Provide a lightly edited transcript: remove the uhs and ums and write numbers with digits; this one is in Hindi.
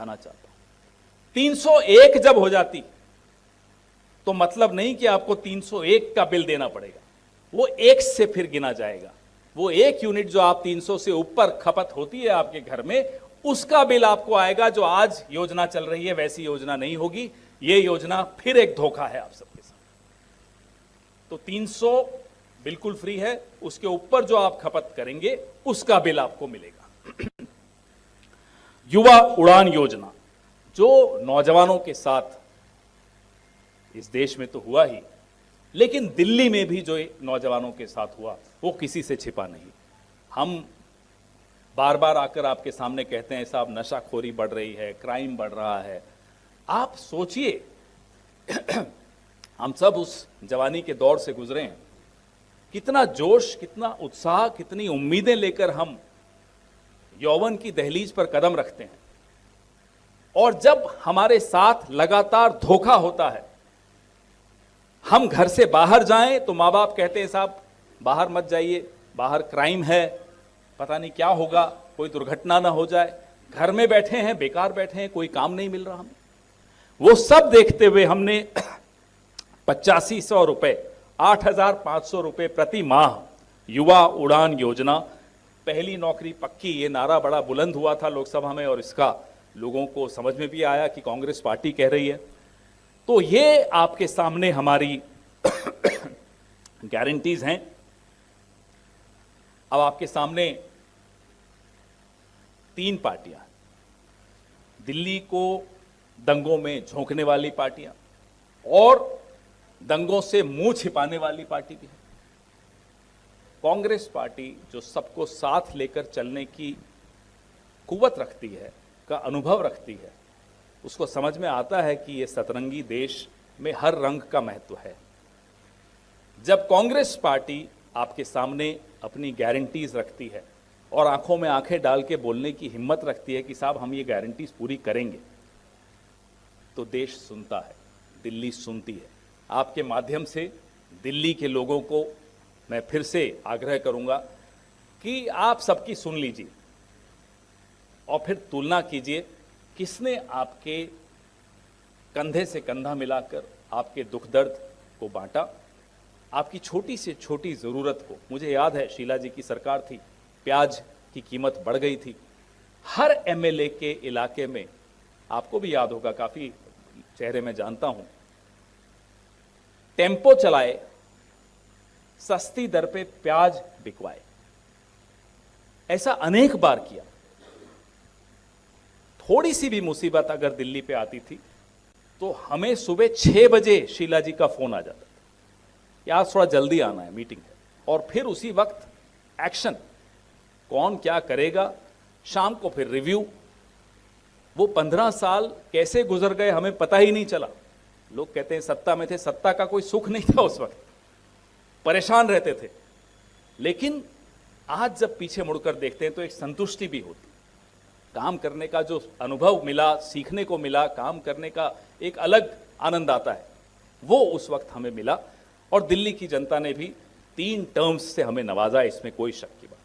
समझाना चाहता हूं। 301 जब हो जाती तो मतलब नहीं कि आपको 301 का बिल देना पड़ेगा, वो एक से फिर गिना जाएगा। वो एक यूनिट जो आप 300 से ऊपर खपत होती है आपके घर में, उसका बिल आपको आएगा। जो आज योजना चल रही है वैसी योजना नहीं होगी। ये योजना फिर एक धोखा है आप सबके साथ। तो 300 बिल्कुल फ्री है, उसके ऊपर जो आप खपत करेंगे उसका बिल आपको मिलेगा। युवा उड़ान योजना जो नौजवानों के साथ इस देश में तो हुआ ही, लेकिन दिल्ली में भी जो नौजवानों के साथ हुआ वो किसी से छिपा नहीं। हम बार बार आकर आपके सामने कहते हैं साहब नशाखोरी बढ़ रही है, क्राइम बढ़ रहा है। आप सोचिए, हम सब उस जवानी के दौर से गुजरे हैं। कितना जोश, कितना उत्साह, कितनी उम्मीदें लेकर हम यौवन की दहलीज पर कदम रखते हैं, और जब हमारे साथ लगातार धोखा होता है, हम घर से बाहर जाएं तो माँ बाप कहते हैं साहब बाहर मत जाइए, बाहर क्राइम है, पता नहीं क्या होगा, कोई दुर्घटना ना हो जाए। घर में बैठे हैं, बेकार बैठे हैं, कोई काम नहीं मिल रहा हमें। वो सब देखते हुए हमने 8500 रुपए, 8500 रुपए प्रति माह युवा उड़ान योजना, पहली नौकरी पक्की, ये नारा बड़ा बुलंद हुआ था लोकसभा में, और इसका लोगों को समझ में भी आया कि कांग्रेस पार्टी कह रही है। तो ये आपके सामने हमारी गारंटीज हैं। अब आपके सामने 3 पार्टियां, दिल्ली को दंगों में झोंकने वाली पार्टियां और दंगों से मुंह छिपाने वाली पार्टी भी है। कांग्रेस पार्टी जो सबको साथ लेकर चलने की कुव्वत रखती है, का अनुभव रखती है, उसको समझ में आता है कि ये सतरंगी देश में हर रंग का महत्व है। जब कांग्रेस पार्टी आपके सामने अपनी गारंटीज रखती है और आंखों में आंखें डाल के बोलने की हिम्मत रखती है कि साहब हम ये गारंटीज पूरी करेंगे, तो देश सुनता है, दिल्ली सुनती है। आपके माध्यम से दिल्ली के लोगों को मैं फिर से आग्रह करूंगा कि आप सबकी सुन लीजिए और फिर तुलना कीजिए किसने आपके कंधे से कंधा मिलाकर आपके दुख दर्द को बांटा, आपकी छोटी से छोटी ज़रूरत को। मुझे याद है शीला जी की सरकार थी, प्याज की कीमत बढ़ गई थी। हर एमएलए के इलाके में, आपको भी याद होगा, काफ़ी चेहरे मैं जानता हूं, टेम्पो चलाए, सस्ती दर पे प्याज बिकवाए। ऐसा अनेक बार किया। थोड़ी सी भी मुसीबत अगर दिल्ली पे आती थी तो हमें सुबह 6 बजे शीला जी का फोन आ जाता था, यार थोड़ा जल्दी आना है, मीटिंग है, और फिर उसी वक्त एक्शन। कौन क्या करेगा, शाम को फिर रिव्यू। वो 15 साल कैसे गुजर गए हमें पता ही नहीं चला। लोग कहते हैं सत्ता में थे, सत्ता का कोई सुख नहीं था उस वक्त, परेशान रहते थे। लेकिन आज जब पीछे मुड़कर देखते हैं तो एक संतुष्टि भी होती। काम करने का जो अनुभव मिला, सीखने को मिला, काम करने का एक अलग आनंद आता है, वो उस वक्त हमें मिला। और दिल्ली की जनता ने भी 3 टर्म्स से हमें नवाजा, इसमें कोई शक की बात नहीं।